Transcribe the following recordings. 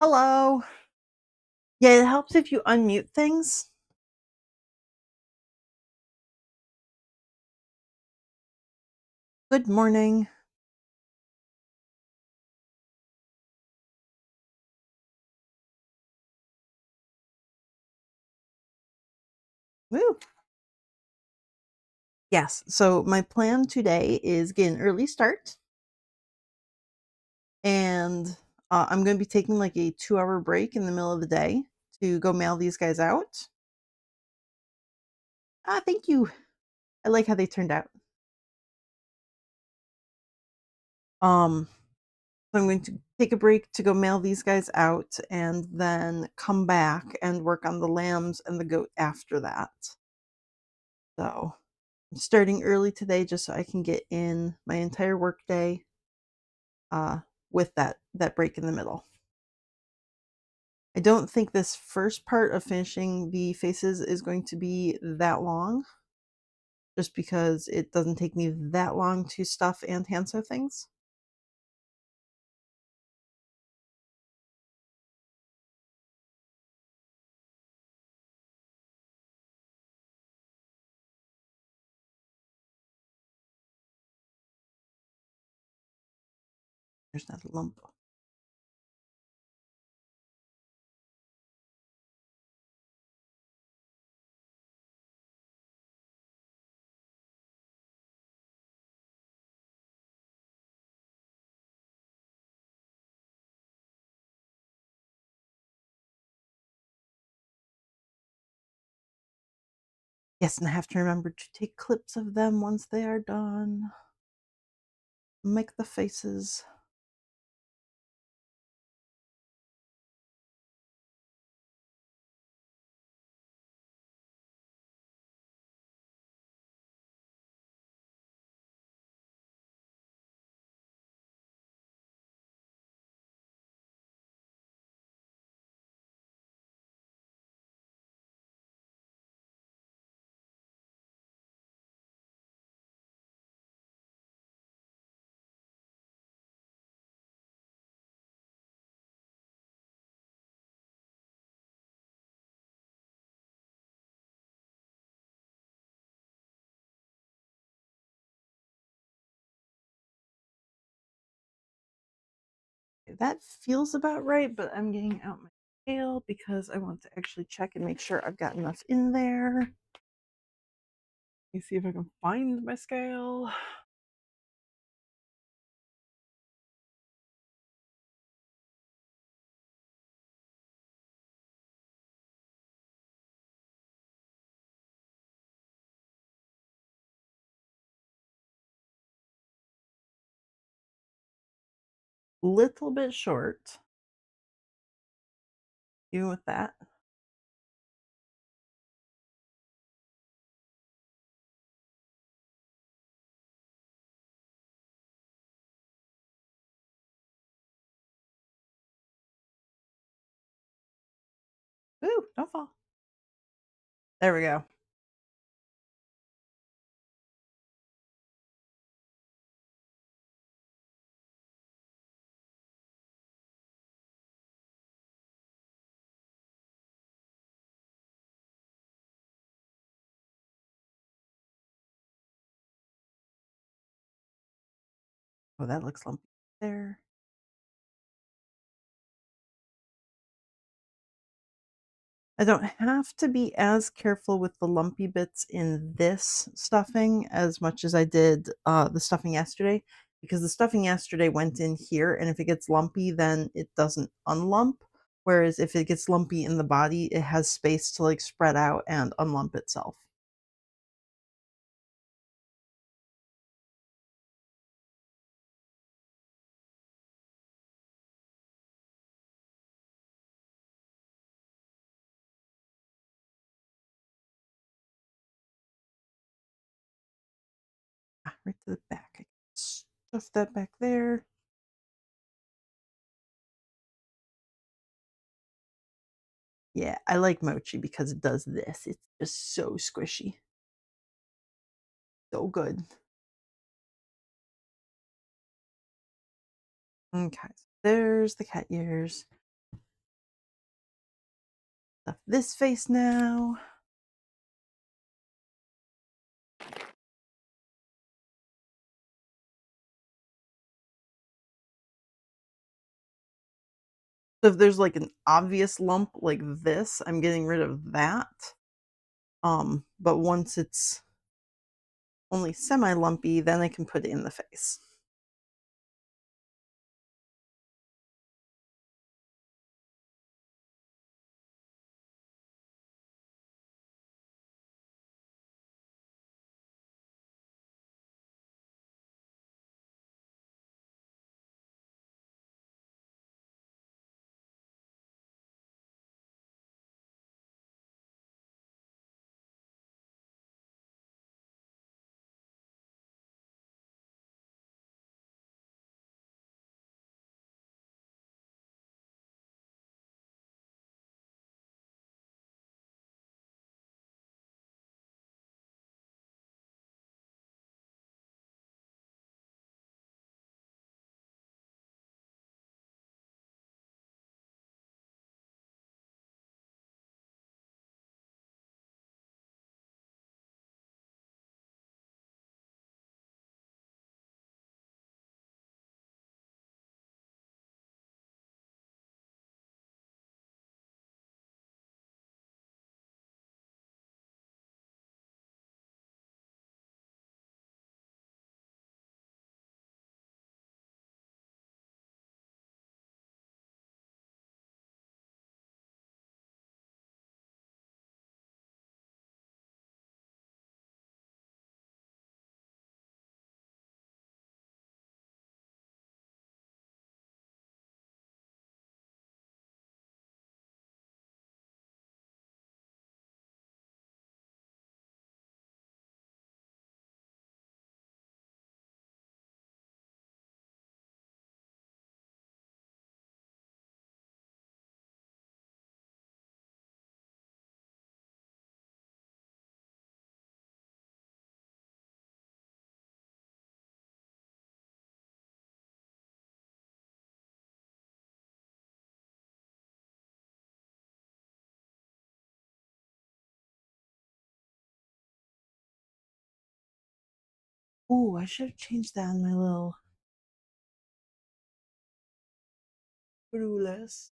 Hello. Yeah, it helps if you unmute things. Good morning. Woo. Yes. So my plan today is get an early start, and I'm going to be taking like a 2-hour break in the middle of the day to go mail these guys out. Thank you. I like how they turned out. Um, so I'm going to take a break to go mail these guys out, and then come back and work on the lambs and the goat after that. So I'm starting early today just so I can get in my entire workday uh, with that break in the middle. I don't think this first part of finishing the faces is going to be that long, just because it doesn't take me that long to stuff and hand sew things. There's that lump. Yes, and I have to remember to take clips of them once they are done. Make the faces. That feels about right, but I'm getting out my scale because I want to actually check and make sure I've got enough in there. Let me see if I can find my scale. Little bit short, even with that. Ooh, don't fall. There we go. Oh, that looks lumpy there. I don't have to be as careful with the lumpy bits in this stuffing as much as I did the stuffing yesterday, because the stuffing yesterday went in here, and if it gets lumpy, then it doesn't unlump. Whereas if it gets lumpy in the body, it has space to like spread out and unlump itself. Right to the back. I can stuff that back there. Yeah, I like mochi because it does this. It's just so squishy. So good. Okay, so there's the cat ears. Stuff this face now. So if there's, like, an obvious lump like this, I'm getting rid of that. But once it's only semi-lumpy, then I can put it in the face. Ooh, I should have changed that on my little to-do list.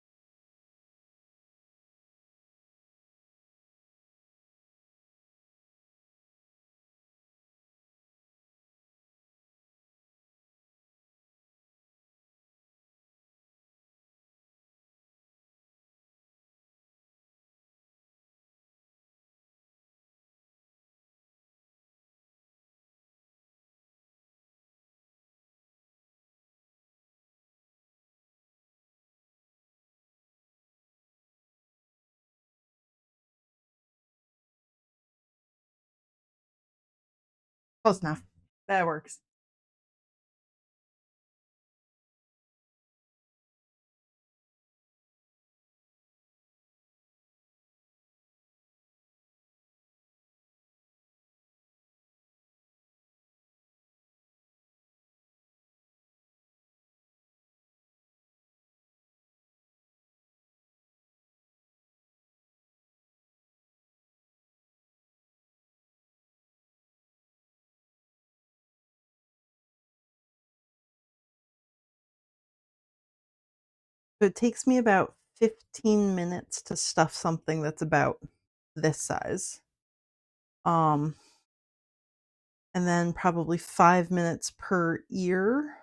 Close enough. That works. So it takes me about 15 minutes to stuff something that's about this size. Um, and then probably 5 minutes per ear.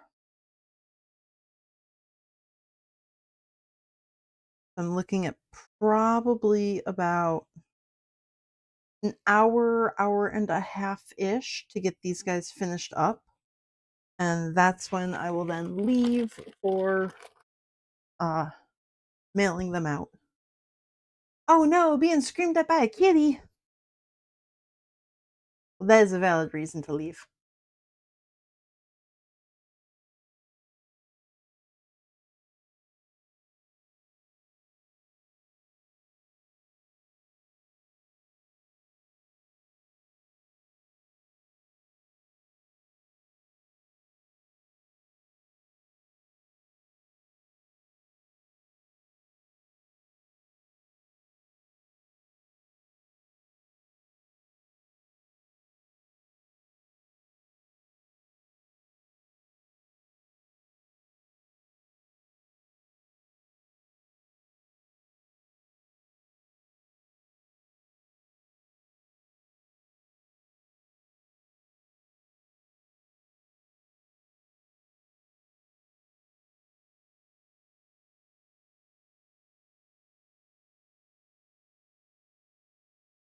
I'm looking at probably about an hour, hour and a half-ish to get these guys finished up. And that's when I will then leave for uh mailing them out. Oh no, being screamed at by a kitty. Well, that is a valid reason to leave.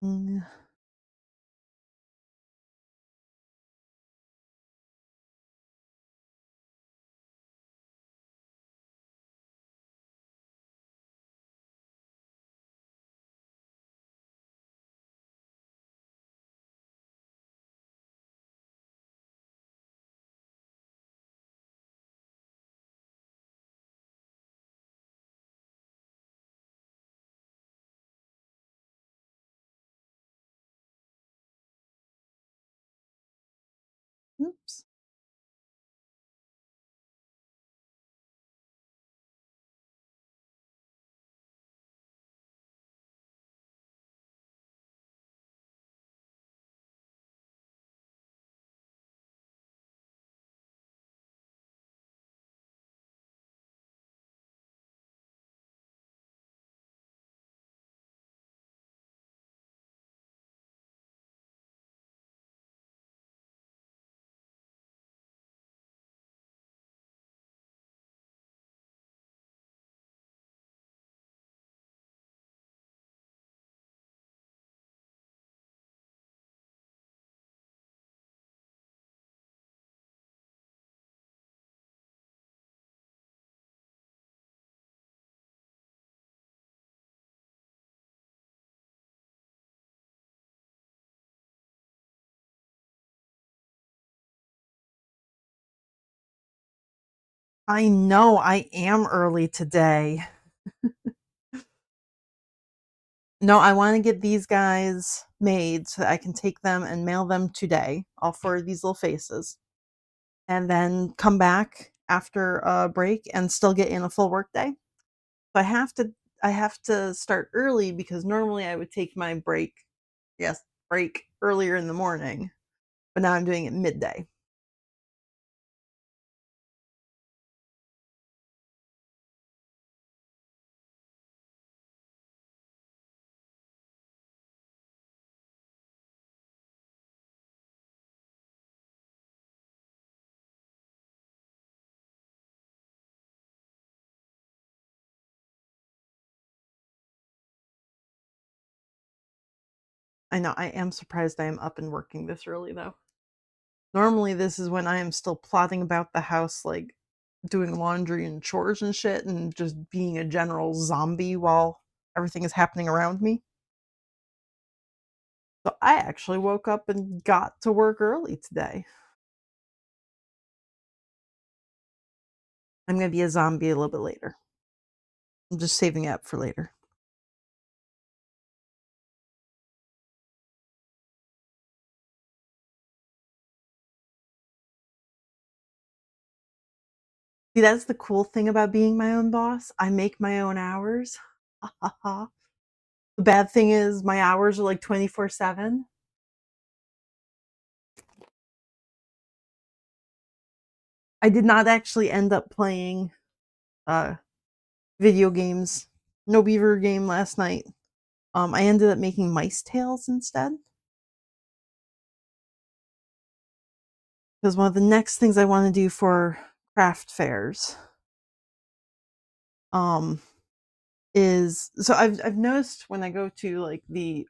Mm. Oops. I know I am early today. No, I wanna get these guys made so that I can take them and mail them today, all 4 of these little faces, and then come back after a break and still get in a full workday. So I have to start early because normally I would take my break, yes, break earlier in the morning, but now I'm doing it midday. I know, I am surprised I am up and working this early, though. Normally, this is when I am still plodding about the house, like, doing laundry and chores and shit and just being a general zombie while everything is happening around me. So I actually woke up and got to work early today. I'm gonna be a zombie a little bit later. I'm just saving it up for later. See, that's the cool thing about being my own boss. I make my own hours. The bad thing is my hours are like 24/7. I did not actually end up playing uh video games. No Beaver game last night. I ended up making mice tails instead because one of the next things I want to do for craft fairs um is so I've noticed when I go to like the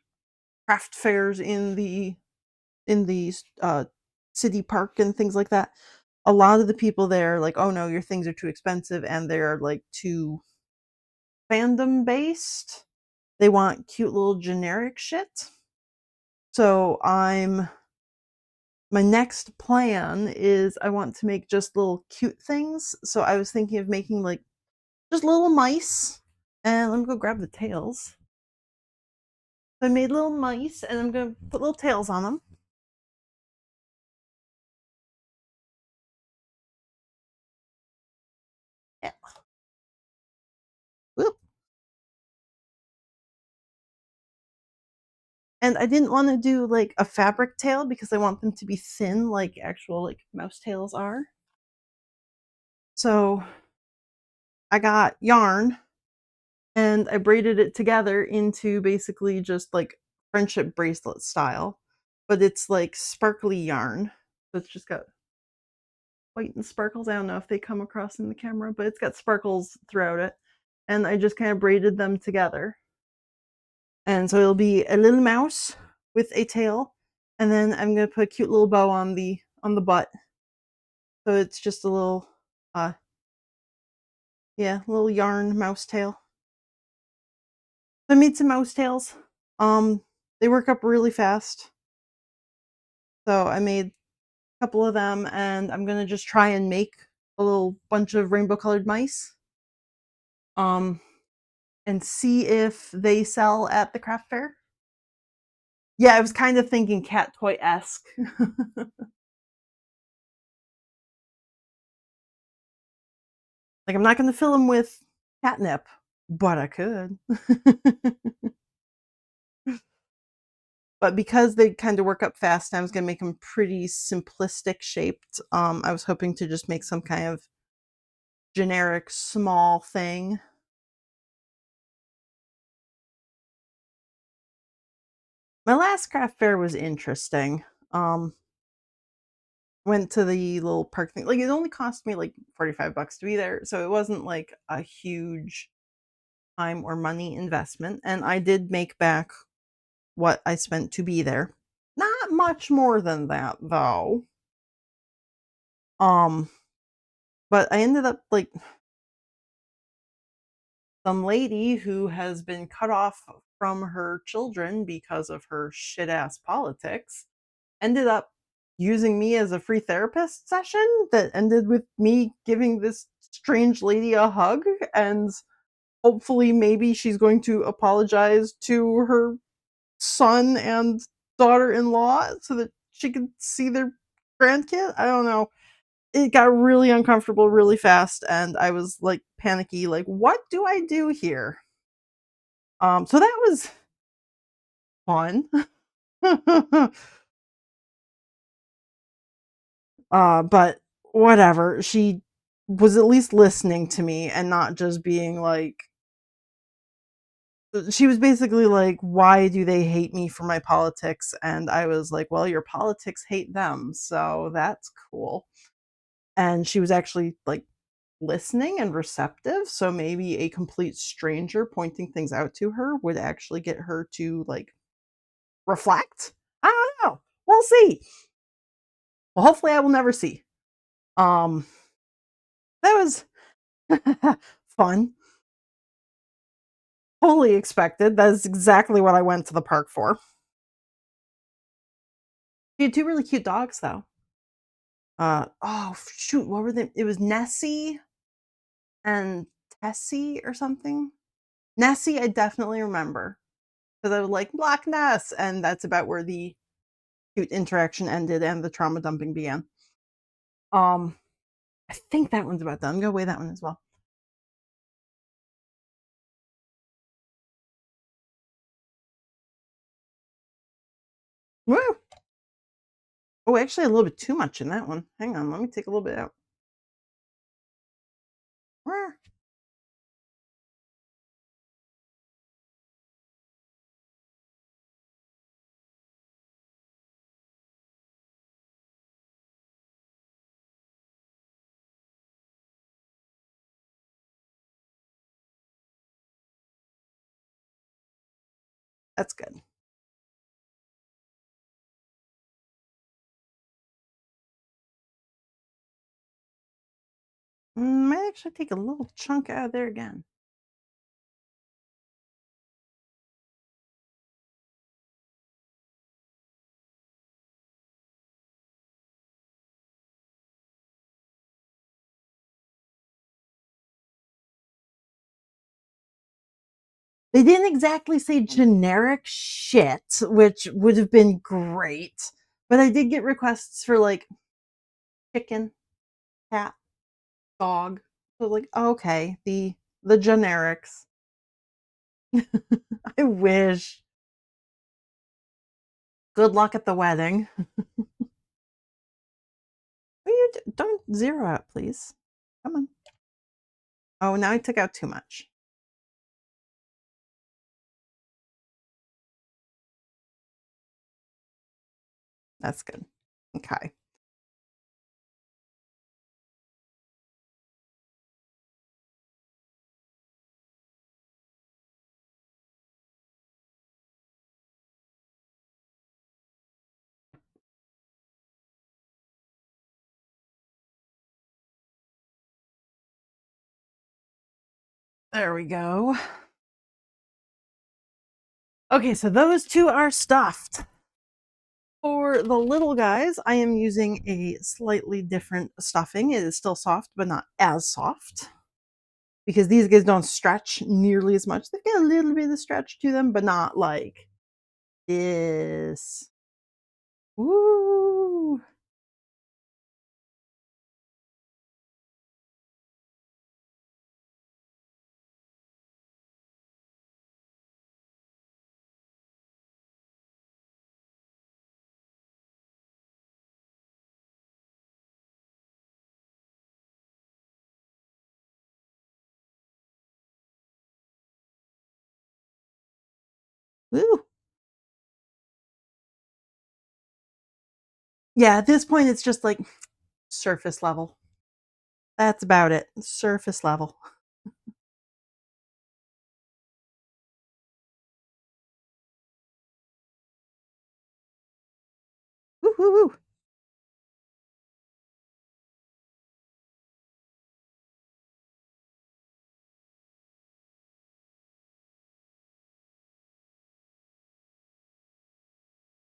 craft fairs in the city park and things like that, a lot of the people there are like, "Oh no, your things are too expensive," and they're like too fandom based. They want cute little generic shit. So my next plan is I want to make just little cute things. So I was thinking of making like just little mice. And let me go grab the tails. So I made little mice and I'm gonna put little tails on them. Yeah. Whoop. And I didn't want to do like a fabric tail because I want them to be thin like actual like mouse tails are. So I got yarn and I braided it together into basically just like friendship bracelet style, but it's like sparkly yarn. So it's just got white and sparkles. I don't know if they come across in the camera, but it's got sparkles throughout it. And I just kind of braided them together. And so it'll be a little mouse with a tail, and then I'm gonna put a cute little bow on the butt. So it's just a little, uh, yeah, little yarn mouse tail. I made some mouse tails. Um, they work up really fast. So I made a couple of them, and I'm gonna just try and make a little bunch of rainbow colored mice. Um, and see if they sell at the craft fair. Yeah, I was kind of thinking cat toy esque. Like, I'm not gonna fill them with catnip, but I could. But because they kinda work up fast, I was gonna make them pretty simplistic shaped. I was hoping to just make some kind of generic small thing. My last craft fair was interesting. Um, went to the little park thing. Like, it only cost me, like, 45 bucks to be there, so it wasn't, like, a huge time or money investment, and I did make back what I spent to be there. Not much more than that, though. Um, but I ended up, like, some lady who has been cut off from her children because of her shit ass politics ended up using me as a free therapist session that ended with me giving this strange lady a hug, and hopefully maybe she's going to apologize to her son and daughter-in-law so that she can see their grandkid. I don't know. It got really uncomfortable really fast, and I was, like, panicky, like, "What do I do here?" So that was fun. But whatever, she was at least listening to me and not just being like she was basically like, "Why do they hate me for my politics?" And I was like, "Well, your politics hate them, so that's cool." And she was actually, like, listening and receptive, so maybe a complete stranger pointing things out to her would actually get her to, like, reflect? I don't know. We'll see. Well, hopefully I will never see. Um, that was fun. Fully expected. That is exactly what I went to the park for. She had 2 really cute dogs, though. Oh, shoot, what were they? It was Nessie and Tessie or something? Nessie, I definitely remember because I was like, "Loch Ness," and that's about where the cute interaction ended and the trauma dumping began. Um, I think that one's about done. I'm gonna weigh that one as well. Woo! Oh, actually, a little bit too much in that one. Hang on, let me take a little bit out. Wah, that's good. Might actually take a little chunk out of there again. They didn't exactly say generic shit, which would have been great, but I did get requests for, like, chicken, cat, dog. So, like, okay, the generics. I wish. Good luck at the wedding. Will you don't zero out, please. Come on. Oh, now I took out too much. That's good. Okay. There we go. Okay, so those 2 are stuffed. For the little guys, I am using a slightly different stuffing. It is still soft, but not as soft because these guys don't stretch nearly as much. They've got a little bit of stretch to them, but not like this. Woo! Woo! Yeah, at this point, it's just like surface level. That's about it. Surface level. Woo, woo, woo.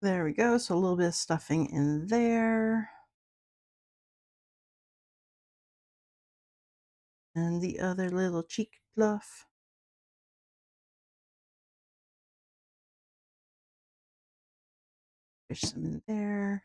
There we go. So a little bit of stuffing in there. And the other little cheek fluff. There's some in there.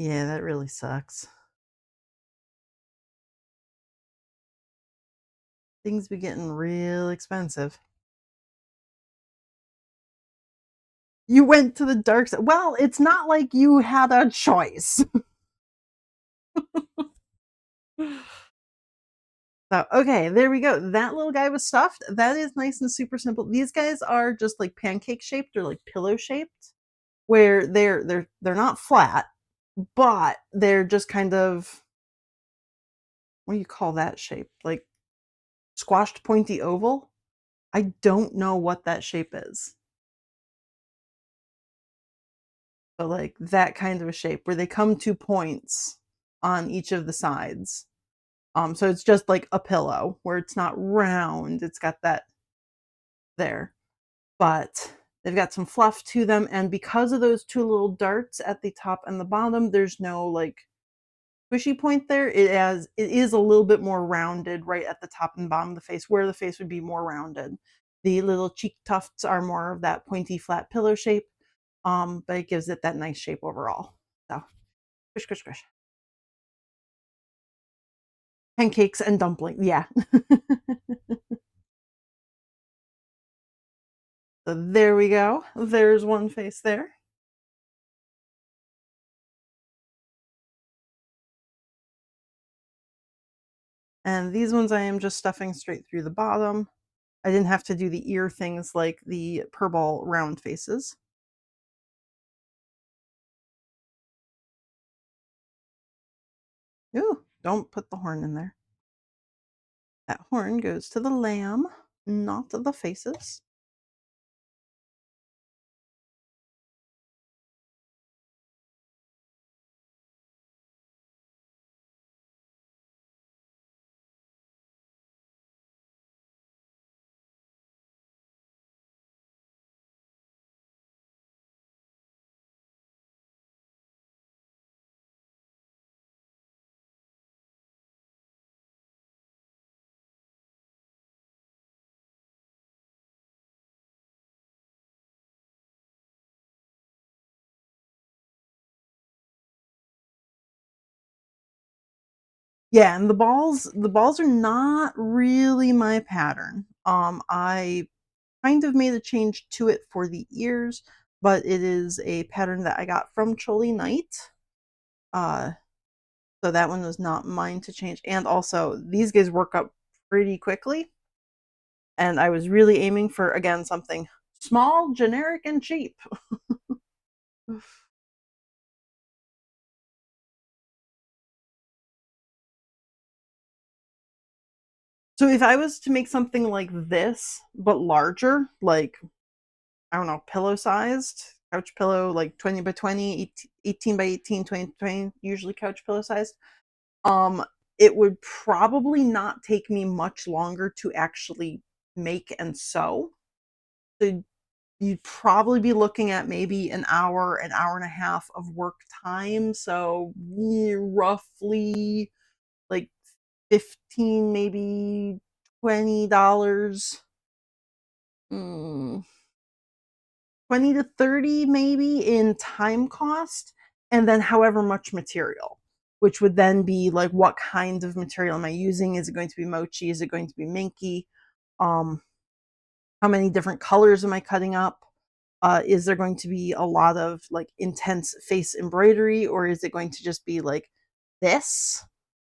Yeah, that really sucks. Things be getting real expensive. You went to the dark side. Well, it's not like you had a choice. So, okay, there we go. That little guy was stuffed. That is nice and super simple. These guys are just like pancake shaped or like pillow shaped, where they're not flat, but they're just kind of what do you call that shape? Like squashed pointy oval? I don't know what that shape is. But like that kind of a shape where they come 2 points on each of the sides. So it's just like a pillow where it's not round, it's got that there. But they've got some fluff to them, and because of those 2 little darts at the top and the bottom, there's no, like, squishy point there. It is a little bit more rounded right at the top and bottom of the face, where the face would be more rounded. The little cheek tufts are more of that pointy, flat pillow shape, but it gives it that nice shape overall. So, squish, squish, squish. Pancakes and dumpling, yeah. So there we go. There's one face there. And these ones I am just stuffing straight through the bottom. I didn't have to do the ear things like the purple round faces. Ooh, don't put the horn in there. That horn goes to the lamb, not the faces. Yeah, and the balls are not really my pattern. I kind of made a change to it for the ears, but it is a pattern that I got from Choli Knight. Uh, so that one was not mine to change. And also, these guys work up pretty quickly. And I was really aiming for, again, something small, generic, and cheap. So if I was to make something like this, but larger, like, I don't know, pillow sized, couch pillow, like 20 by 20, 18 by 18, 20 by 20, usually couch pillow sized, um, it would probably not take me much longer to actually make and sew. So you'd probably be looking at maybe an hour and a half of work time. So roughly like 15, maybe $20. Mm, 20 to 30 maybe in time cost, and then however much material, which would then be like, what kind of material am I using? Is it going to be mochi? Is it going to be minky? Um, how many different colors am I cutting up? Is there going to be a lot of like intense face embroidery, or is it going to just be like this?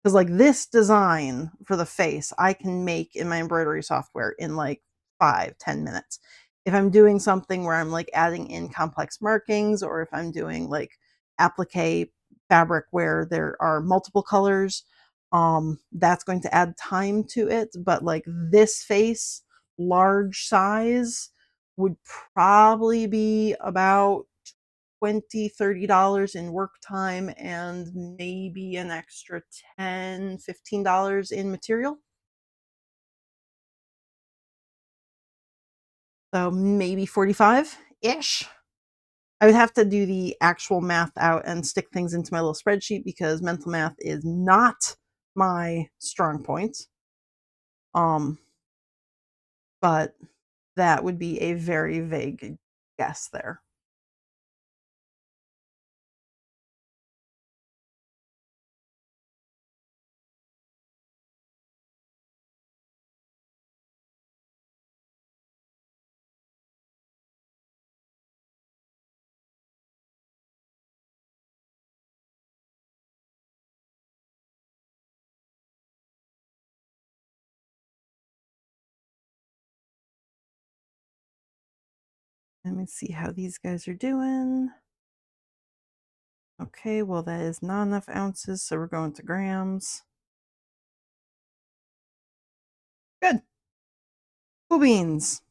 Because like this design for the face, I can make in my embroidery software in like 5, 10 minutes. If I'm doing something where I'm like adding in complex markings, or if I'm doing like applique fabric where there are multiple colors, that's going to add time to it. But like this face, large size, would probably be about 20, $30 in work time and maybe an extra $10, $15 in material. So maybe 45-ish. I would have to do the actual math out and stick things into my little spreadsheet because mental math is not my strong point. Um, but that would be a very vague guess there. Let me see how these guys are doing. Okay, well, that is not enough ounces, so we're going to grams. Good. Cool beans.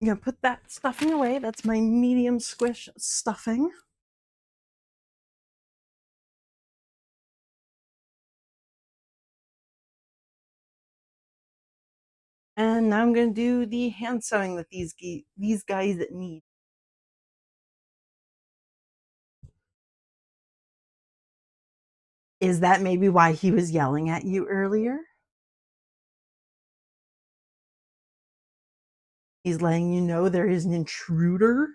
I'm gonna put that stuffing away. That's my medium squish stuffing. And now I'm gonna do the hand sewing that these guys need. Is that maybe why he was yelling at you earlier? He's letting you know there is an intruder?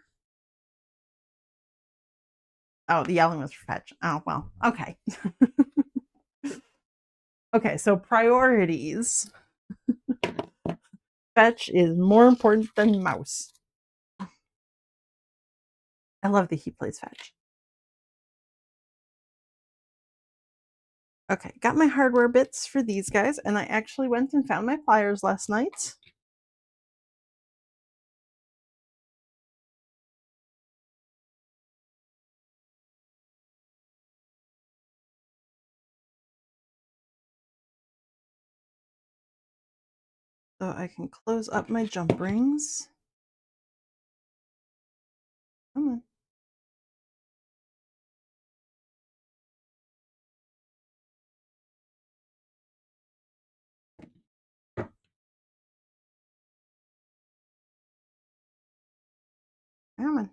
Oh, the yelling was for Fetch. Oh, well, okay. Okay, so priorities. Fetch is more important than Mouse. I love that he plays Fetch. Okay, got my hardware bits for these guys, and I actually went and found my pliers last night. So I can close up my jump rings. Come on. Come on.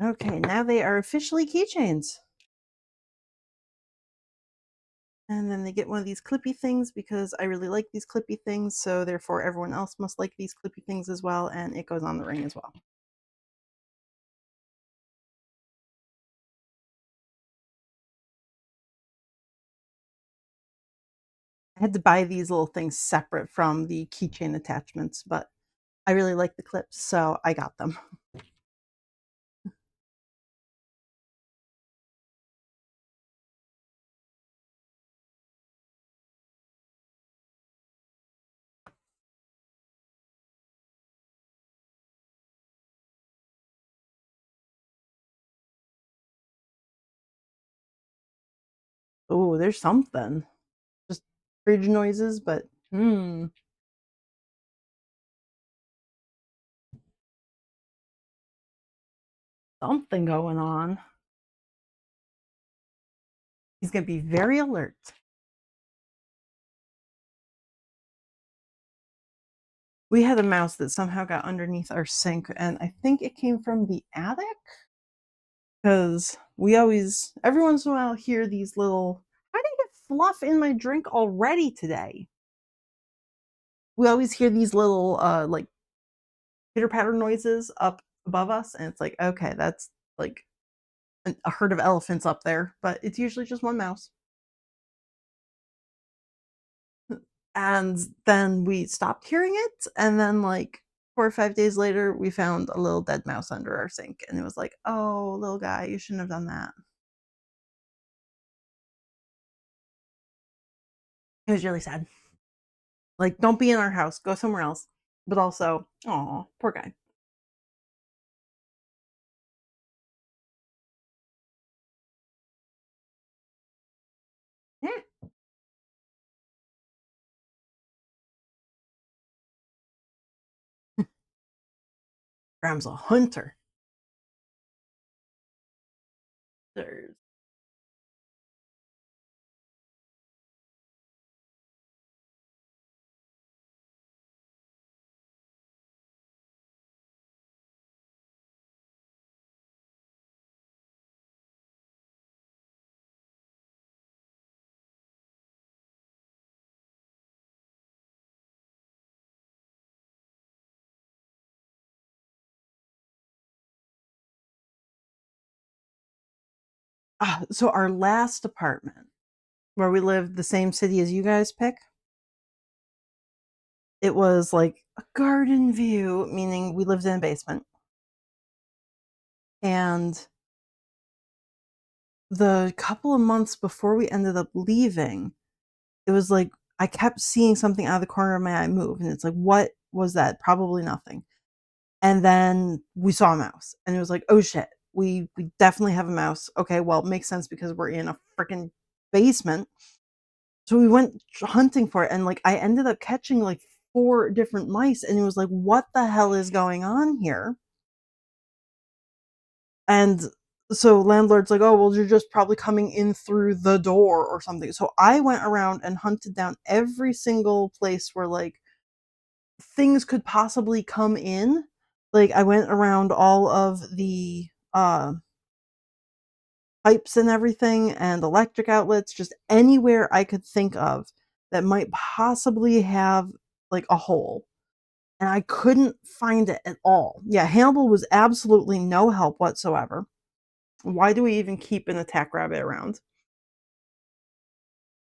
Okay, now they are officially keychains. And then they get one of these clippy things because I really like these clippy things, so therefore everyone else must like these clippy things as well, and it goes on the ring as well. I had to buy these little things separate from the keychain attachments, but I really like the clips, so I got them. Oh, there's something. Just fridge noises, but something going on. He's gonna be very alert. We had a mouse that somehow got underneath our sink, and I think it came from the attic because we always, every once in a while, hear these little. How did you get fluff in my drink already today? We always hear these little, like pitter patter noises up above us, and it's like, okay, that's like a herd of elephants up there, but it's usually just one mouse. And then we stopped hearing it, and then like 4 or 5 days later, we found a little dead mouse under our sink, and it was like, oh, little guy, you shouldn't have done that. It was really sad. Like, don't be in our house, go somewhere else. But also, oh, poor guy. Yeah, Graham's a hunter. There's so our last apartment where we lived, the same city as you guys pick, it was like a garden view, meaning we lived in a basement. And the couple of months before we ended up leaving, it was like I kept seeing something out of the corner of my eye move, and it's like, what was that? Probably nothing. And then we saw a mouse, and it was like, oh shit, we definitely have a mouse. Okay, well, it makes sense because we're in a freaking basement. So we went hunting for it, and like I ended up catching like four different mice, and it was like, what the hell is going on here? And so landlord's like, "Oh, well, you're just probably coming in through the door or something." So I went around and hunted down every single place where like things could possibly come in. Like I went around all of the pipes and everything and electric outlets, just anywhere I could think of that might possibly have like a hole. And I couldn't find it at all. Yeah, Hannibal was absolutely no help whatsoever. Why do we even keep an attack rabbit around?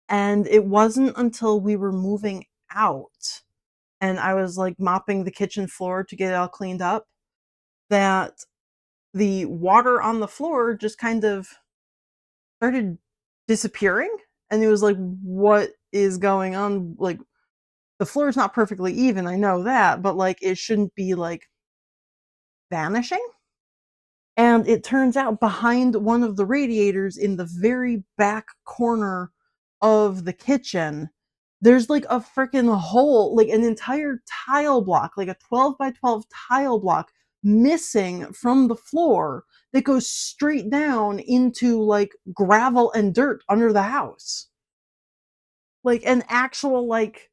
And it wasn't until we were moving out and I was like mopping the kitchen floor to get it all cleaned up that the water on the floor just kind of started disappearing. And it was like, what is going on? Like, the floor is not perfectly even. I know that, but like, it shouldn't be like vanishing. And it turns out behind one of the radiators in the very back corner of the kitchen, there's like a freaking hole, like an entire tile block, like a 12 by 12 tile block missing from the floor that goes straight down into like gravel and dirt under the house. Like an actual like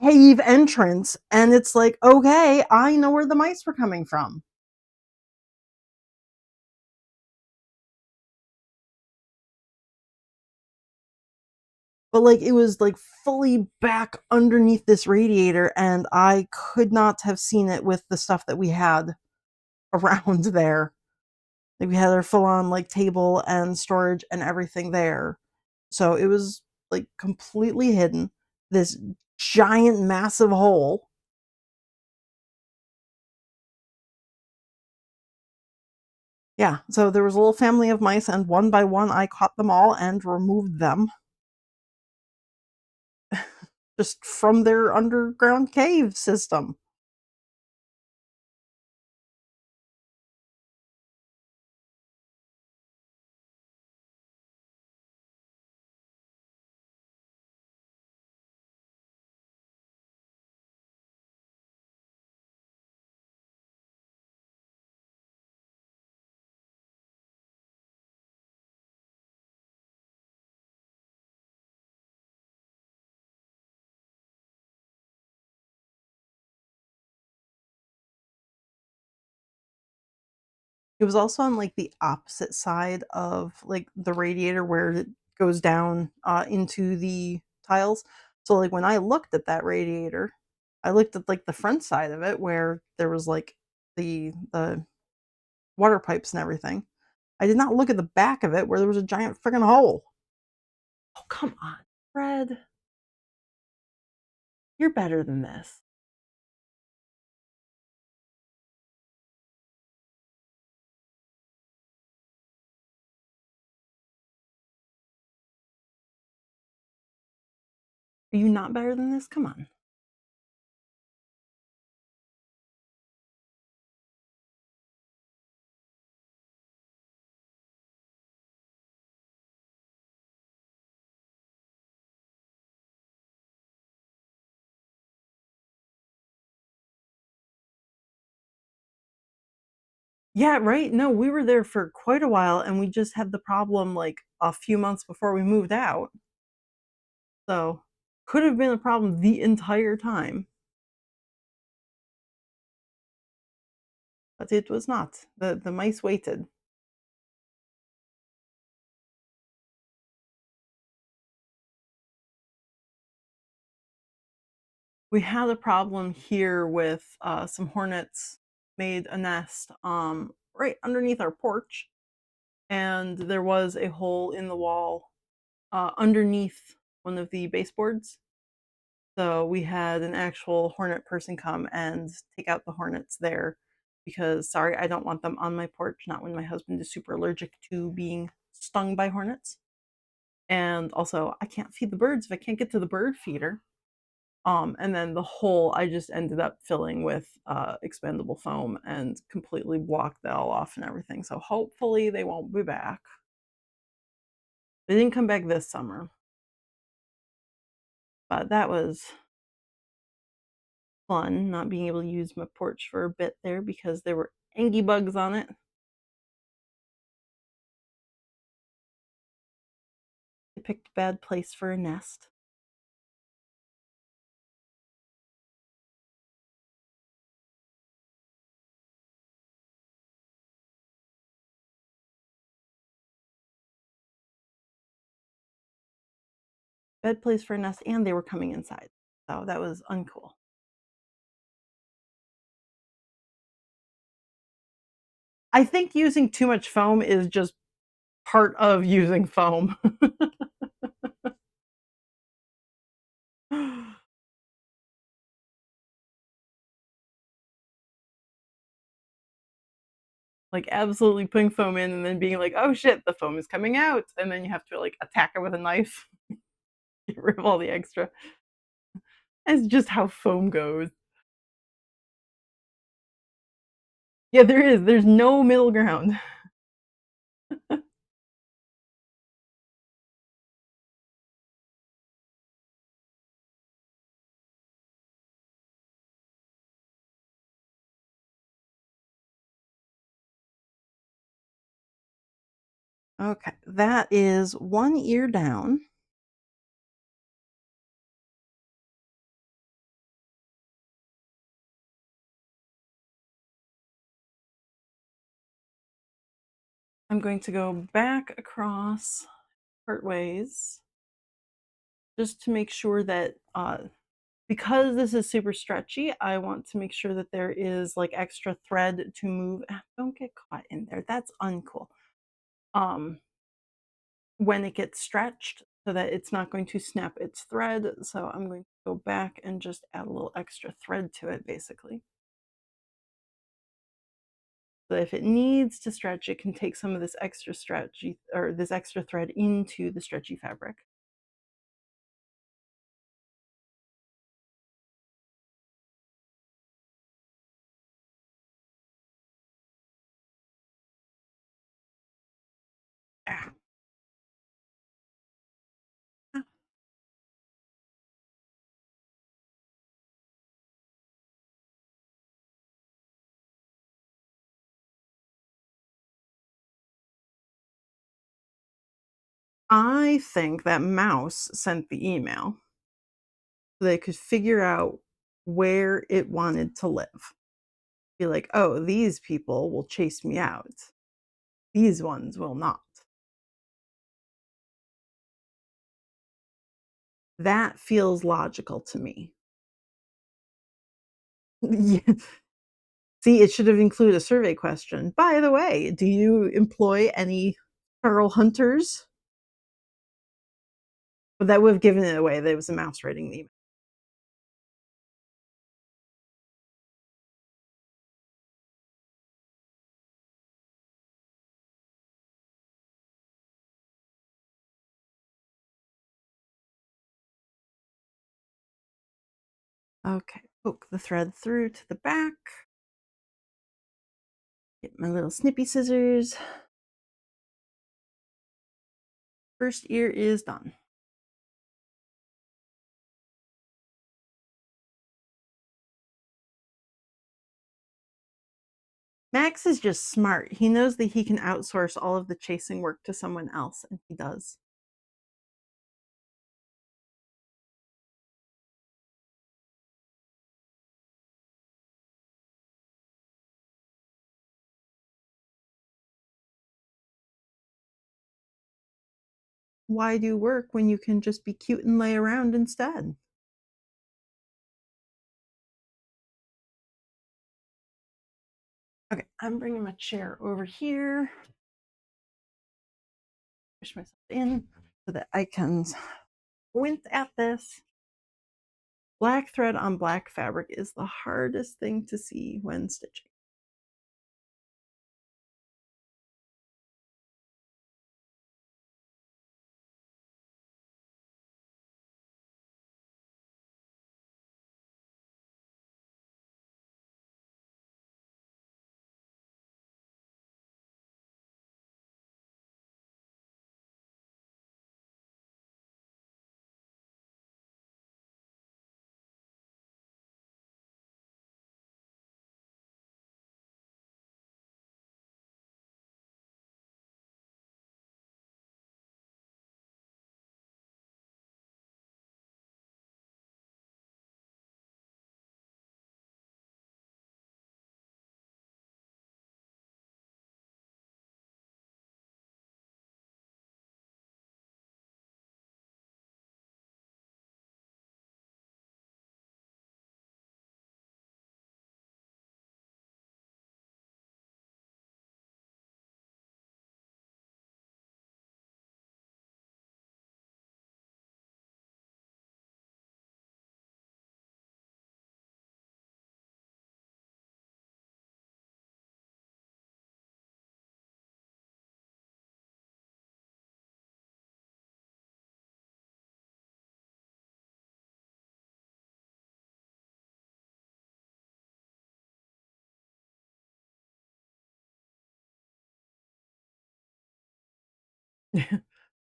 cave entrance. And it's like, okay, I know where the mice were coming from. but, like, it was, like, fully back underneath this radiator, and I could not have seen it with the stuff that we had around there. Like, we had our full-on, like, table and storage and everything there. So, it was, like, completely hidden. This giant, massive hole. Yeah, so there was a little family of mice, and one by one, I caught them all and removed them just from their underground cave system. It was also on, like, the opposite side of, like, the radiator where it goes down, into the tiles. So, like, when I looked at that radiator, I looked at, like, the front side of it where there was, like, the water pipes and everything. I did not look at the back of it where there was a giant friggin' hole. Oh, come on, Fred. You're better than this. Are you not better than this? Come on. Yeah, right? No, we were there for quite a while, and we just had the problem, like, a few months before we moved out. So, could have been a problem the entire time, but it was not. The mice waited. We had a problem here with, some hornets made a nest, right underneath our porch, and there was a hole in the wall, underneath one of the baseboards. So we had an actual hornet person come and take out the hornets there because, sorry, I don't want them on my porch, not when my husband is super allergic to being stung by hornets. And also, I can't feed the birds if I can't get to the bird feeder. And then the hole I just ended up filling with expendable foam and completely blocked that all off and everything. So hopefully they won't be back. They didn't come back this summer, but that was fun not being able to use my porch for a bit there because there were angy bugs on it. I picked a bad place for a nest. Bad place for a nest, and they were coming inside. So that was uncool. I think using too much foam is just part of using foam. Like, absolutely putting foam in and then being like, "Oh shit, the foam is coming out," and then you have to, like, attack it with a knife, get rid of all the extra. It's just how foam goes. Yeah, there is, there's no middle ground. Okay, that is 1 ear down. I'm going to go back across part ways. just to make sure that because this is super stretchy, I want to make sure that there is like extra thread to move. Don't get caught in there. That's uncool. Um, when it gets stretched so that it's not going to snap its thread. So I'm going to go back and just add a little extra thread to it basically. So if it needs to stretch, it can take some of this extra stretchy or this extra thread into the stretchy fabric. Ah. I think that Mouse sent the email so they could figure out where it wanted to live. Be like, oh, these people will chase me out. These ones will not. That feels logical to me. Yeah. See, it should have included a survey question. By the way, do you employ any feral hunters? But that would have given it away that it was a mouse writing the email. Okay, poke the thread through to the back. Get my little snippy scissors. First ear is done. Max is just smart. He knows that he can outsource all of the chasing work to someone else, and he does. Why do work when you can just be cute and lay around instead? Okay, I'm bringing my chair over here. Push myself in so that I can squint at this. Black thread on black fabric is the hardest thing to see when stitching.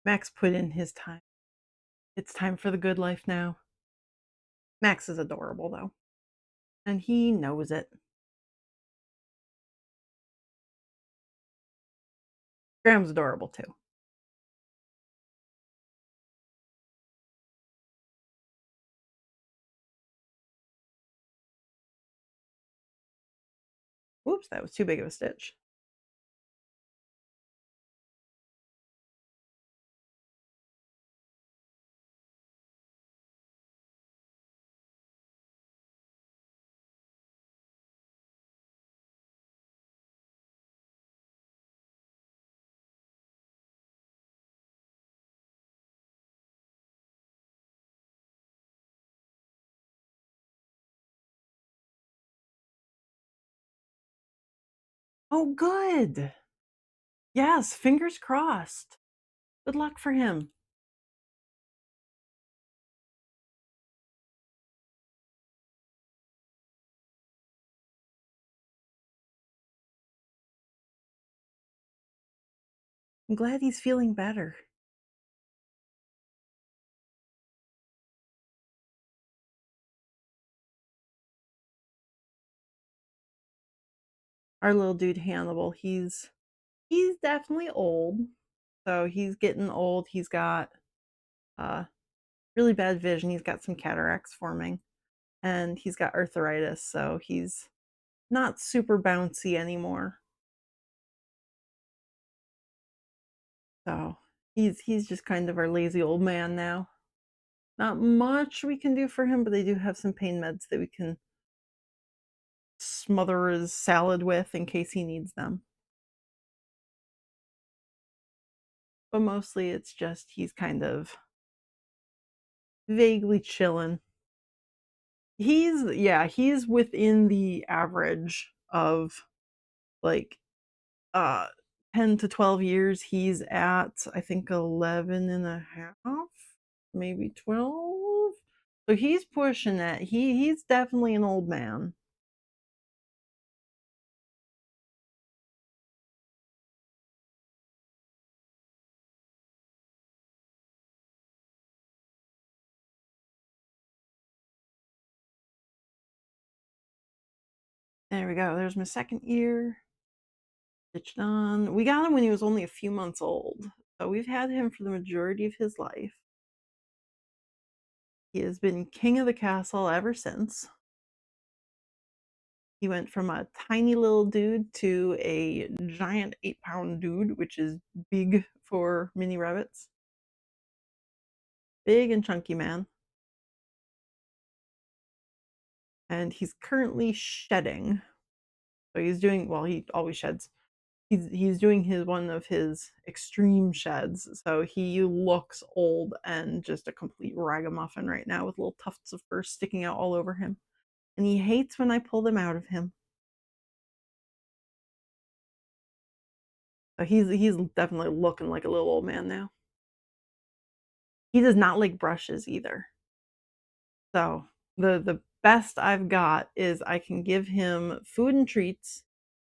Max put in his time. It's time for the good life now. Max is adorable though, and he knows it. Graham's adorable too. Whoops, that was too big of a stitch. Oh, good. Yes, fingers crossed. Good luck for him. I'm glad he's feeling better. Our little dude Hannibal, he's definitely old. So he's getting old. He's got uh really bad vision. He's got some cataracts forming and he's got arthritis, so he's not super bouncy anymore. So he's just kind of our lazy old man now. Not much we can do for him, but they do have some pain meds that we can smother his salad with in case he needs them. But mostly it's just he's kind of vaguely chilling. He's within the average of like uh 10 to 12 years. He's at I think 11 and a half, maybe 12. So he's pushing it. He's definitely an old man. There we go. There's my second ear. Stitched on. We got him when he was only a few months old. So we've had him for the majority of his life. He has been king of the castle ever since. He went from a tiny little dude to a giant 8-pound dude, which is big for mini rabbits. Big and chunky man. And he's currently shedding. So he's doing well, he always sheds. He's doing his one of his extreme sheds. So he looks old and just a complete ragamuffin right now with little tufts of fur sticking out all over him. And he hates when I pull them out of him. So he's definitely looking like a little old man now. He does not like brushes either. So the best I've got is I can give him food and treats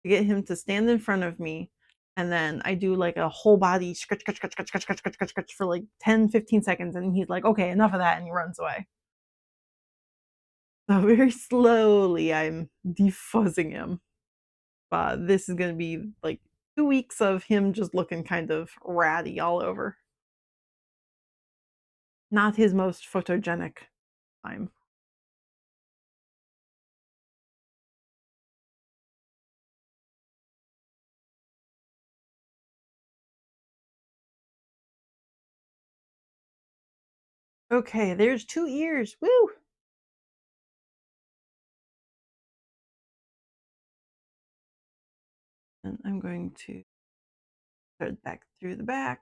to get him to stand in front of me, and then I do like a whole body scratch, scratch, scratch, scratch, scratch, scratch, scratch, scratch, scratch for like 10, 15 seconds, and he's like, okay, enough of that, and he runs away. So very slowly I'm defuzzing him. But this is gonna be like 2 weeks of him just looking kind of ratty all over. Not his most photogenic time. Okay, there's 2 ears. Woo! And I'm going to thread back through the back.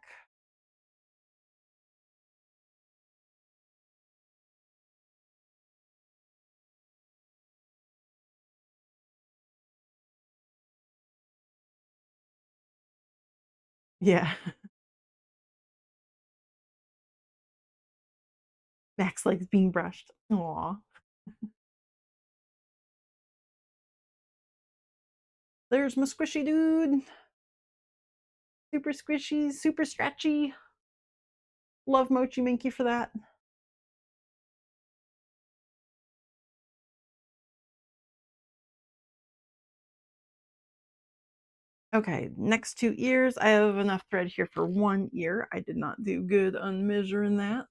Yeah. Max likes being brushed. Aw. There's my squishy dude. Super squishy, super stretchy. Love Mochi Minky for that. Okay, next 2 ears. I have enough thread here for 1 ear. I did not do good on measuring that.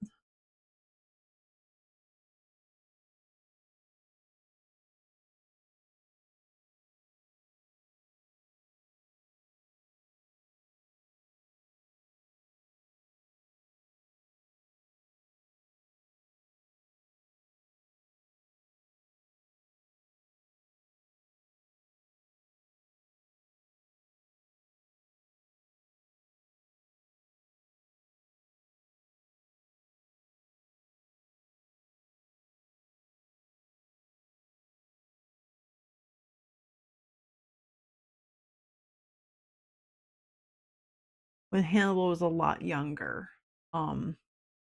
when Hannibal was a lot younger. Um,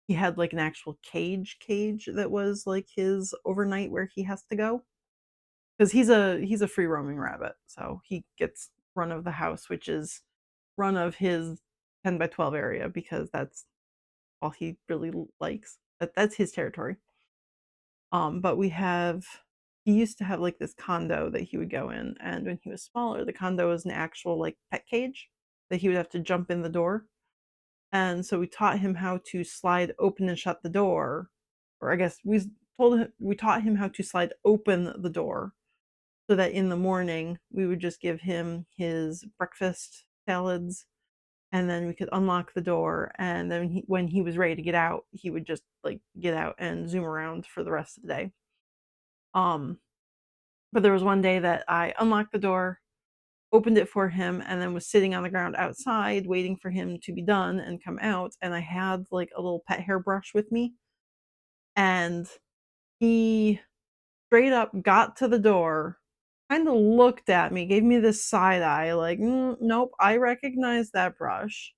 he had, like, an actual cage that was, like, his overnight where he has to go, because he's a free roaming rabbit, so he gets run of the house, which is run of his 10 by 12 area because that's all he really likes. That's his territory. But he used to have like this condo that he would go in, and when he was smaller, the condo was an actual like pet cage that he would have to jump in the door. And so we taught him how to slide open and shut the door, or I guess we taught him how to slide open the door so that in the morning we would just give him his breakfast salads, and then we could unlock the door, and then when he was ready to get out, he would just like get out and zoom around for the rest of the day. Um, but there was one day that I unlocked the door, opened it for him, and then was sitting on the ground outside waiting for him to be done and come out, and I had like a little pet hairbrush with me, and he straight up got to the door, kind of looked at me, gave me this side eye, like, nope, I recognize that brush.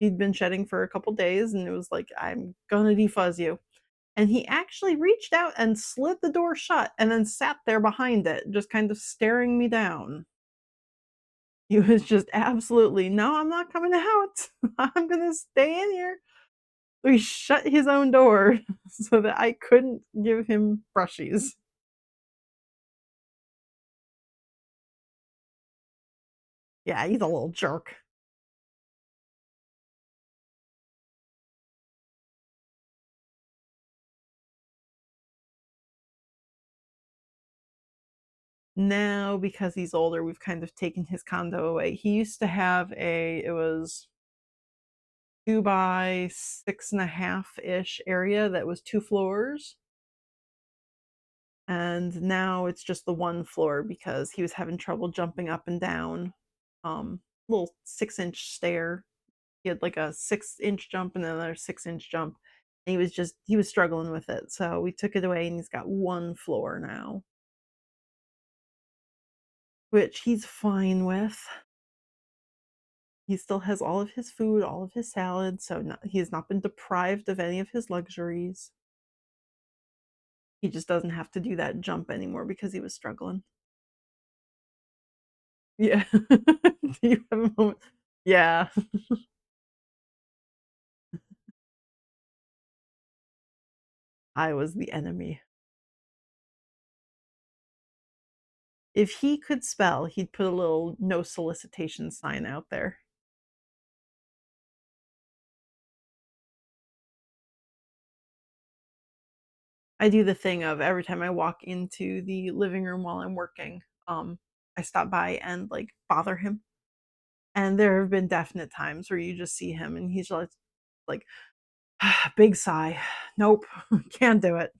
He'd been shedding for a couple days, and it was like, I'm gonna defuzz you. And he actually reached out and slid the door shut and then sat there behind it, just kind of staring me down. He was just absolutely, no, I'm not coming out. I'm gonna stay in here. So he shut his own door so that I couldn't give him brushies. Yeah, he's a little jerk. Now, because he's older, we've kind of taken his condo away. He used to have it was 2 by 6.5 ish area that was 2 floors. And now it's just the one floor because he was having trouble jumping up and down. Little 6-inch stair. He had like a 6-inch jump and then another 6-inch jump. And he was struggling with it. So we took it away and he's got one floor now, which he's fine with. He still has all of his food, all of his salad, so he has not been deprived of any of his luxuries. He just doesn't have to do that jump anymore because he was struggling. Yeah. Do you have a moment? Yeah. I was the enemy. If he could spell, he'd put a little no solicitation sign out there. I do the thing of every time I walk into the living room while I'm working, I stop by and like bother him. And there have been definite times where you just see him and he's just like big sigh. Nope, can't do it.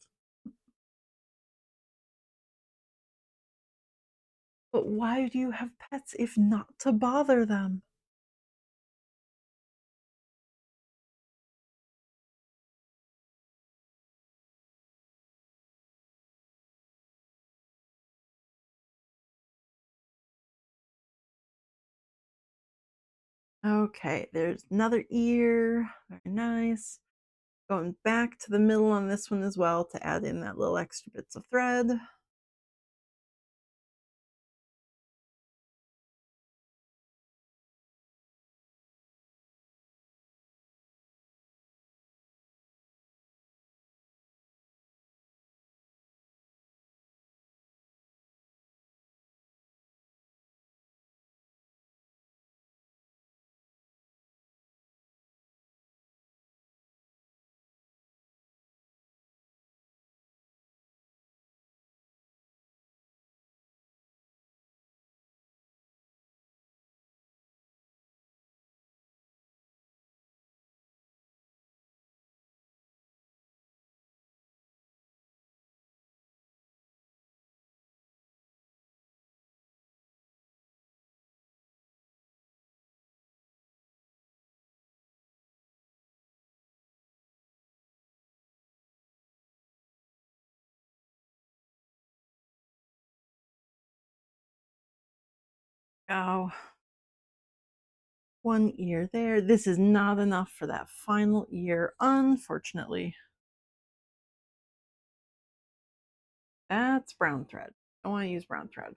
But why do you have pets if not to bother them? Okay, there's another ear. Very nice. Going back to the middle on this one as well to add in that little extra bits of thread. Oh, one ear there. This is not enough for that final ear, unfortunately. That's brown thread. I want to use brown thread.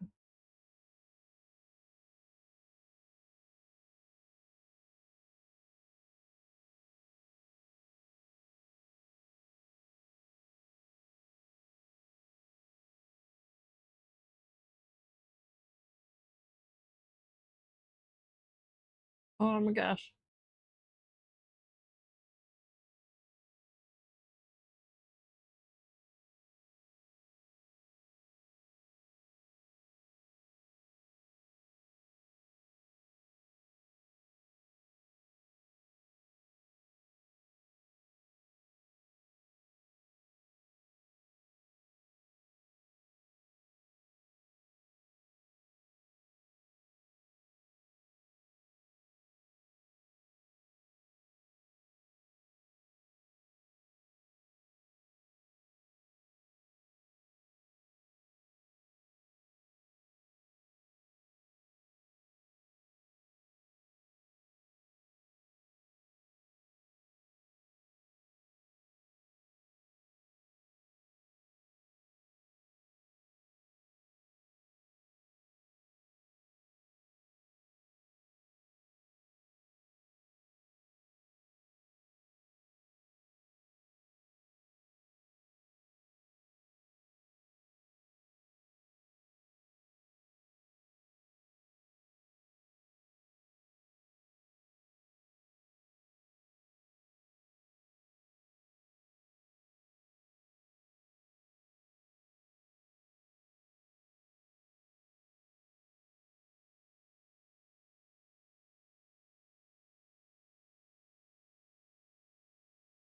Oh my gosh.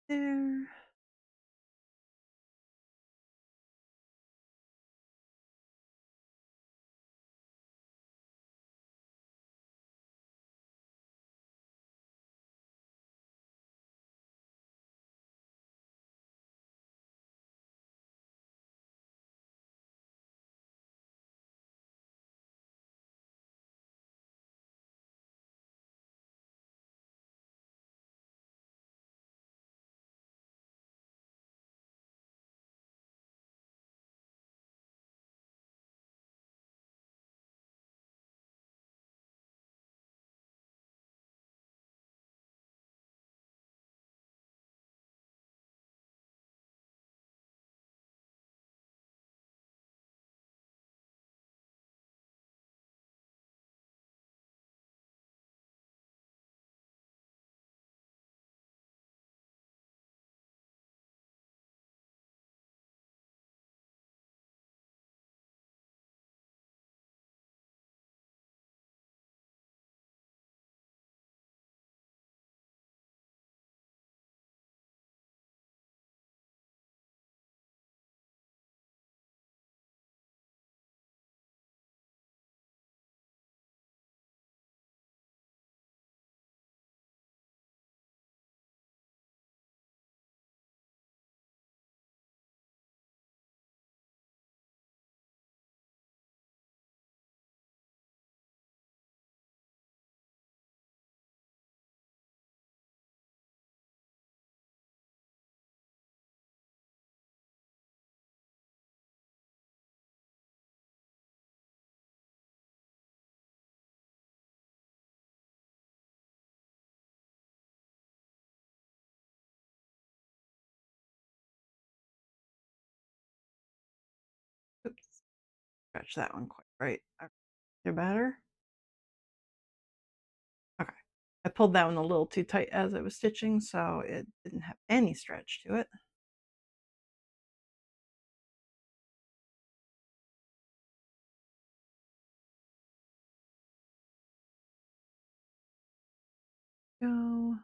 There. Oops. Stretch that one quite right. You're better? Okay. I pulled that one a little too tight as I was stitching, so it didn't have any stretch to it. Go.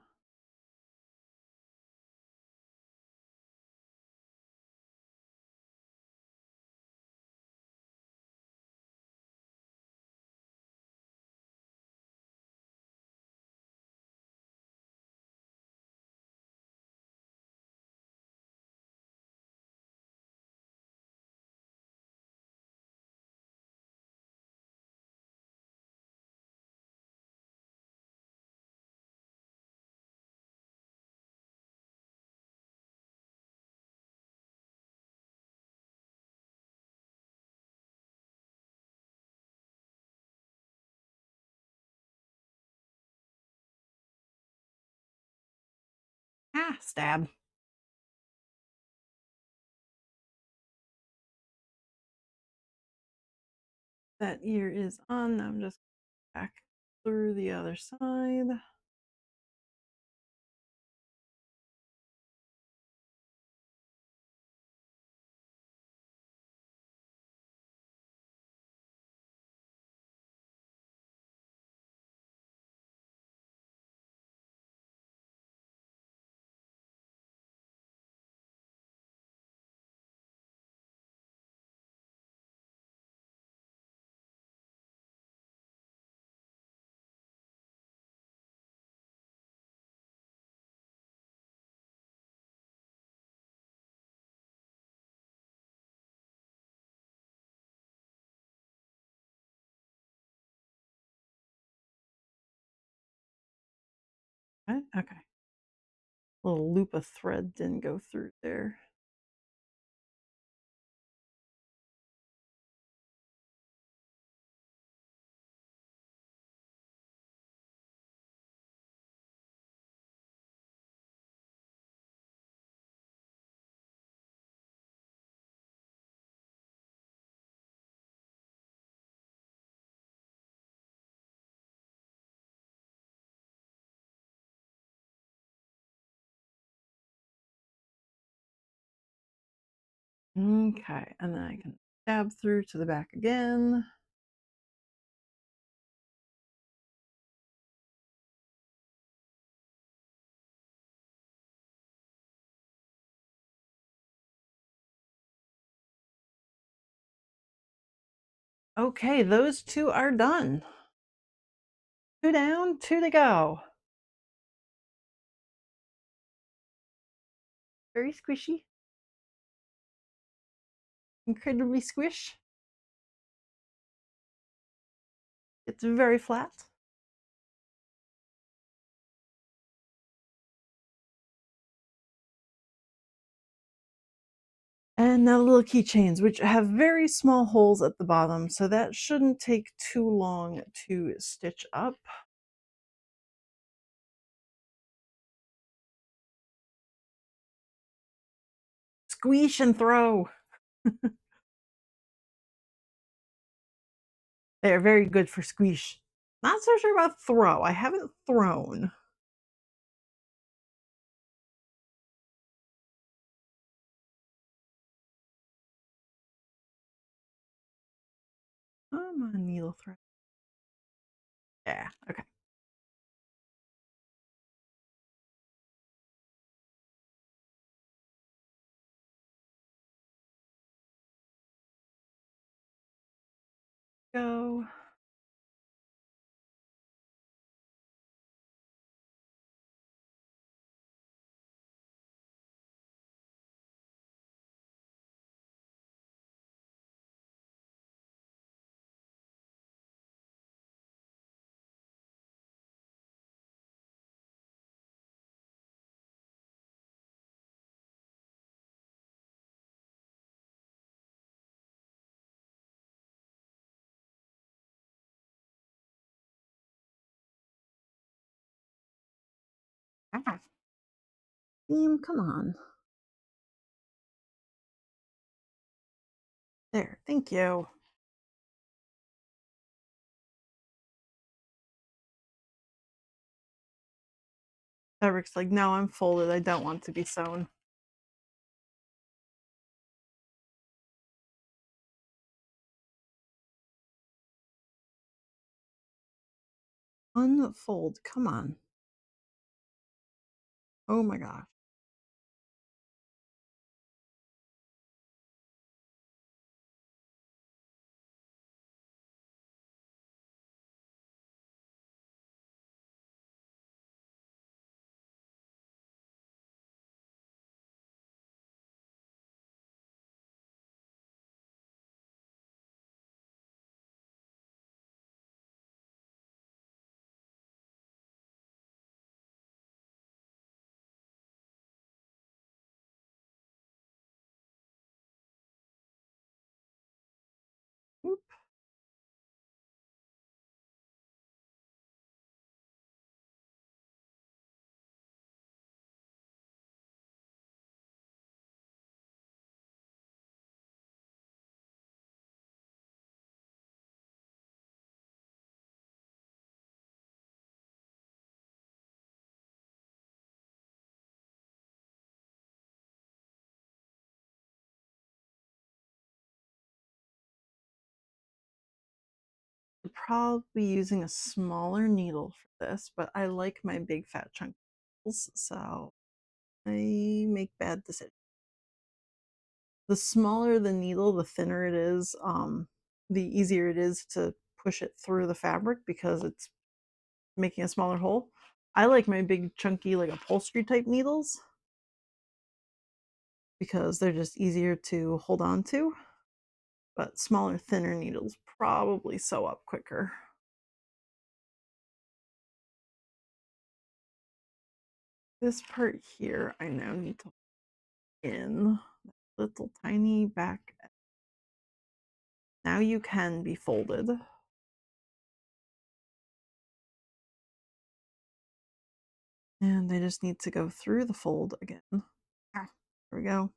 Ah, stab. That ear is on. I'm just back through the other side. Okay. Little loop of thread didn't go through there. Okay, and then I can stab through to the back again. Okay, those two are done. 2 down, 2 to go. Very squishy. Incredibly squish. It's very flat. And now the little keychains, which have very small holes at the bottom, so that shouldn't take too long to stitch up. Squish and throw. They're very good for squish. Not so sure about throw. I haven't thrown. Come on, needle thread. Yeah, okay. Go. Ah. Come on. There, thank you. Fabric's like, no, I'm folded. I don't want to be sewn. Unfold. Come on. Oh my gosh. probably be using a smaller needle for this, but I like my big fat chunk needles, so I make bad decisions. The smaller the needle, the thinner it is, the easier it is to push it through the fabric because it's making a smaller hole. I like my big chunky like upholstery type needles because they're just easier to hold on to, but smaller, thinner needles probably sew up quicker. This part here I now need to in little tiny back. Now you can be folded. And they just need to go through the fold again. There we go.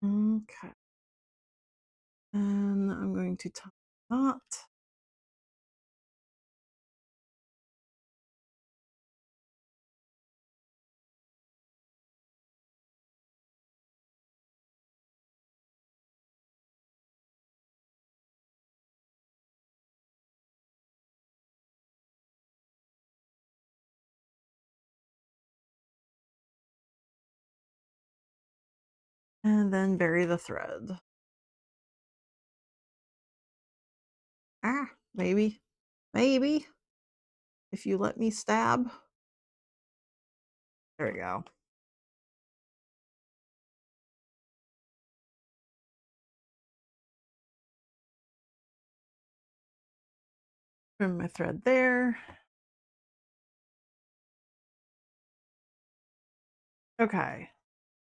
Okay. And I'm going to tie a knot. And then bury the thread. Ah, maybe. Maybe. If you let me stab. There we go. Trim my thread there. Okay.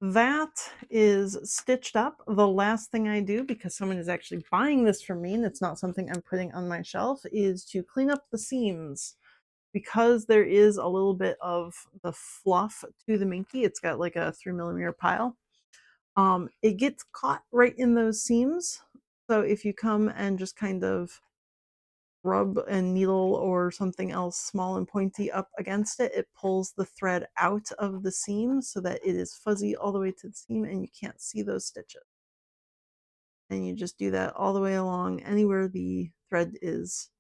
That is stitched up. The last thing I do, because someone is actually buying this from me and it's not something I'm putting on my shelf, is to clean up the seams. Because there is a little bit of the fluff to the Minky, it's got like a 3mm pile. It gets caught right in those seams. So if you come and just kind of rub a needle or something else small and pointy up against it, it pulls the thread out of the seam so that it is fuzzy all the way to the seam and you can't see those stitches. And you just do that all the way along anywhere the thread is,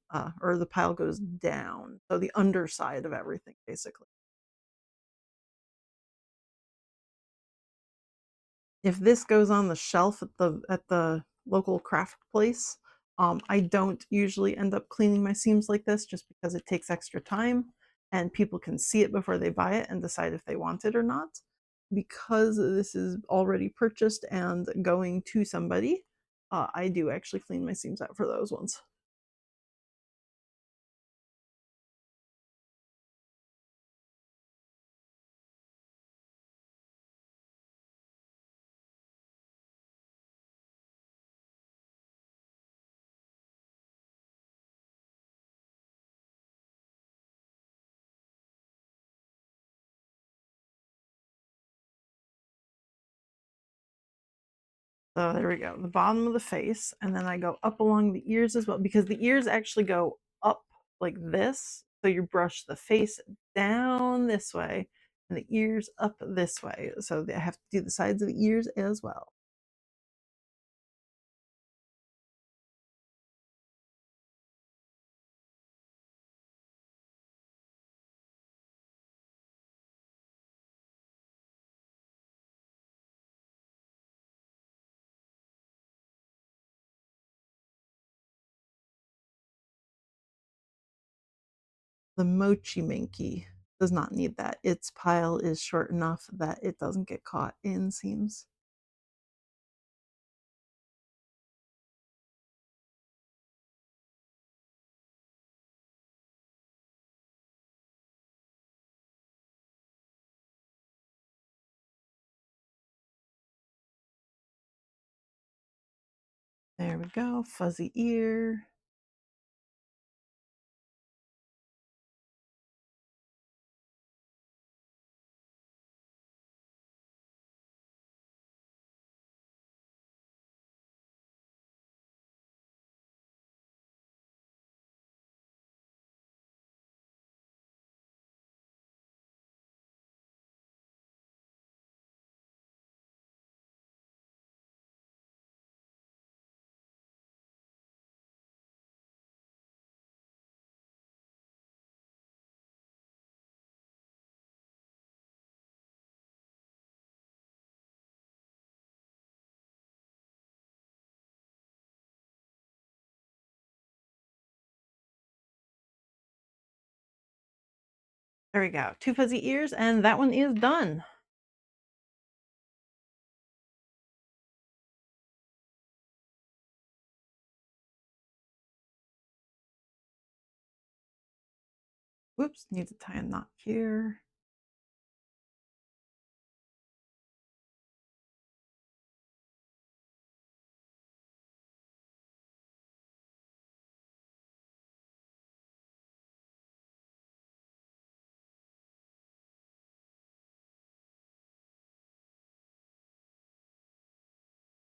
or the pile goes down. So the underside of everything, basically. If this goes on the shelf at the local craft place, I don't usually end up cleaning my seams like this just because it takes extra time and people can see it before they buy it and decide if they want it or not. Because this is already purchased and going to somebody, I do actually clean my seams out for those ones. So there we go, the bottom of the face, and then I go up along the ears as well because the ears actually go up like this. So you brush the face down this way and the ears up this way. So I have to do the sides of the ears as well. The Mochi Minky does not need that. Its pile is short enough that it doesn't get caught in seams. There we go, fuzzy ear. There we go. 2 fuzzy ears, and that one is done. Whoops, need to tie a knot here.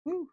Ooh.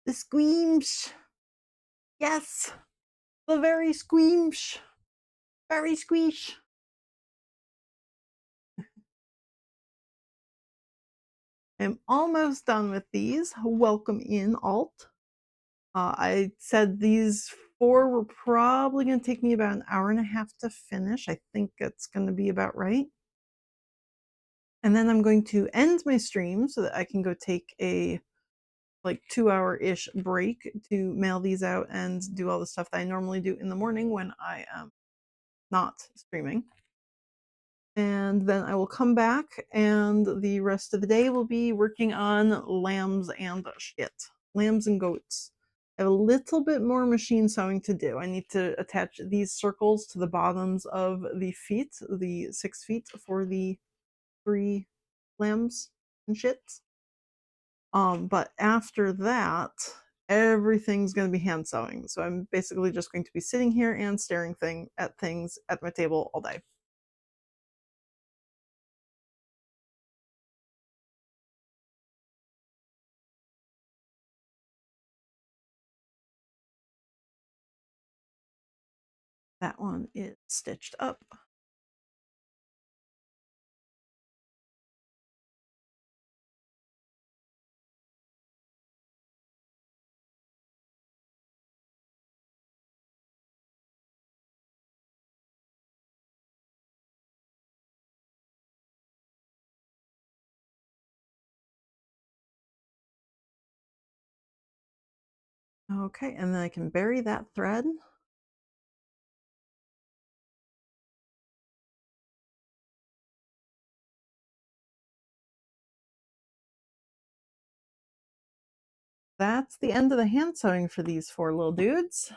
The squeams. Yes, the very squeams. Very squeesh. I'm almost done with these. Welcome in, Alt. I said these 4 were probably gonna take me about an hour and a half to finish. I think that's gonna be about right. And then I'm going to end my stream so that I can go take a like 2-hour-ish break to mail these out and do all the stuff that I normally do in the morning when I am not streaming. And then I will come back, and the rest of the day will be working on lambs and shit. Lambs and goats. I have a little bit more machine sewing to do. I need to attach these circles to the bottoms of the feet, the 6 feet for the 3 lambs and shits. But after that, everything's gonna be hand sewing. So I'm basically just going to be sitting here and staring at things at my table all day. That one is stitched up. Okay, and then I can bury that thread. That's the end of the hand sewing for these 4 little dudes.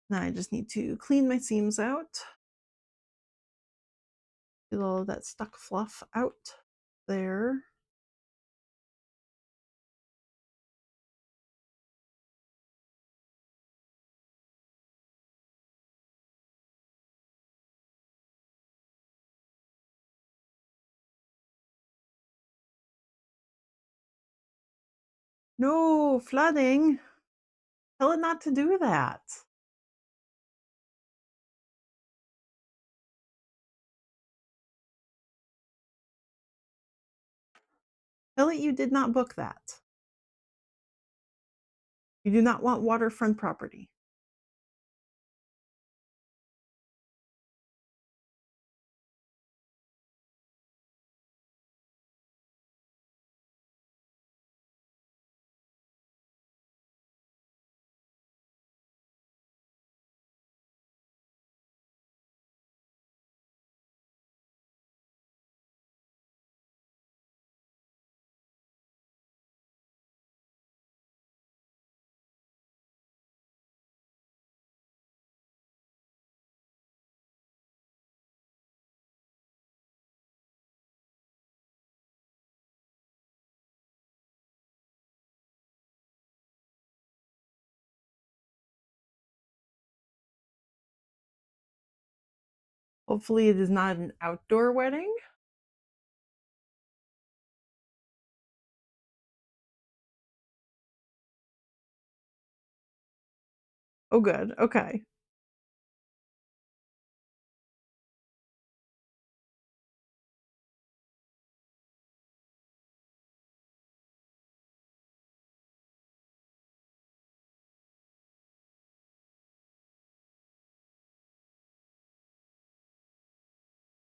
Now I just need to clean my seams out. Get all of that stuck fluff out there. No, flooding. Tell it not to do that. Elliot, you did not book that. You do not want waterfront property. Hopefully it is not an outdoor wedding. Oh, good. Okay.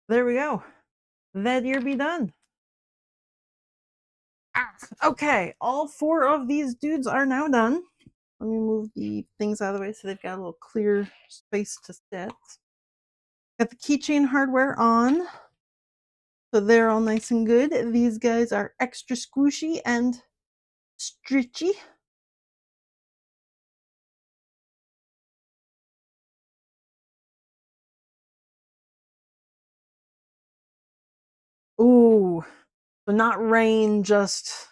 There we go. That year be done. Okay, all 4 of these dudes are now done. Let me move the things out of the way so they've got a little clear space to sit. Got the keychain hardware on. So they're all nice and good. These guys are extra squishy and stretchy. Ooh, so not rain, just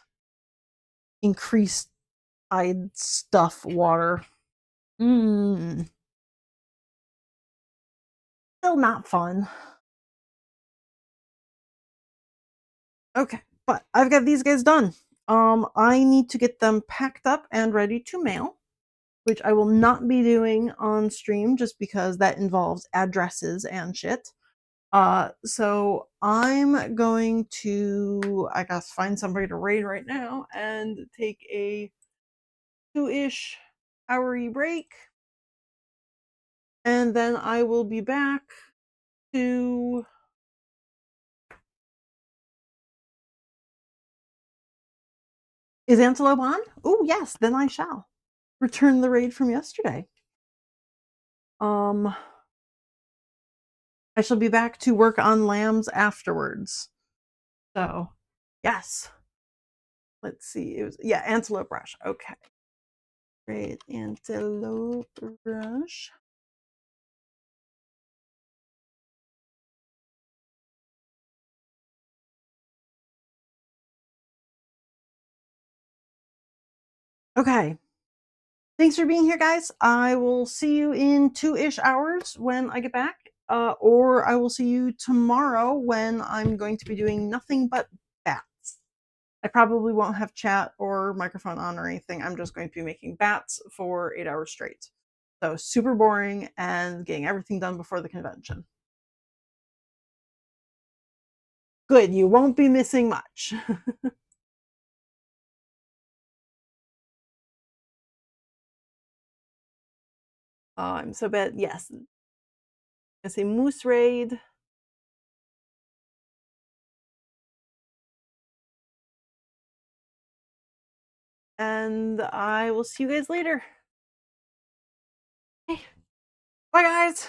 increased tide stuff water. Mmm. Still not fun. Okay, but I've got these guys done. I need to get them packed up and ready to mail, which I will not be doing on stream just because that involves addresses and shit. So I'm going to, I guess, find somebody to raid right now and take a 2-ish hour break. And then I will be back to Is Antelope on? Oh, yes, then I shall return the raid from yesterday. I shall be back to work on lambs afterwards. So, yes. Let's see. It was, yeah, Antelope Rush. Okay. Raid Antelope Rush. Okay. Thanks for being here, guys. I will see you in 2-ish hours when I get back. Or I will see you tomorrow when I'm going to be doing nothing but bats. I probably won't have chat or microphone on or anything. I'm just going to be making bats for 8 hours straight. So super boring and getting everything done before the convention. Good, you won't be missing much. I'm so bad. Yes. I say Moose Raid. And I will see you guys later. Okay. Bye, guys.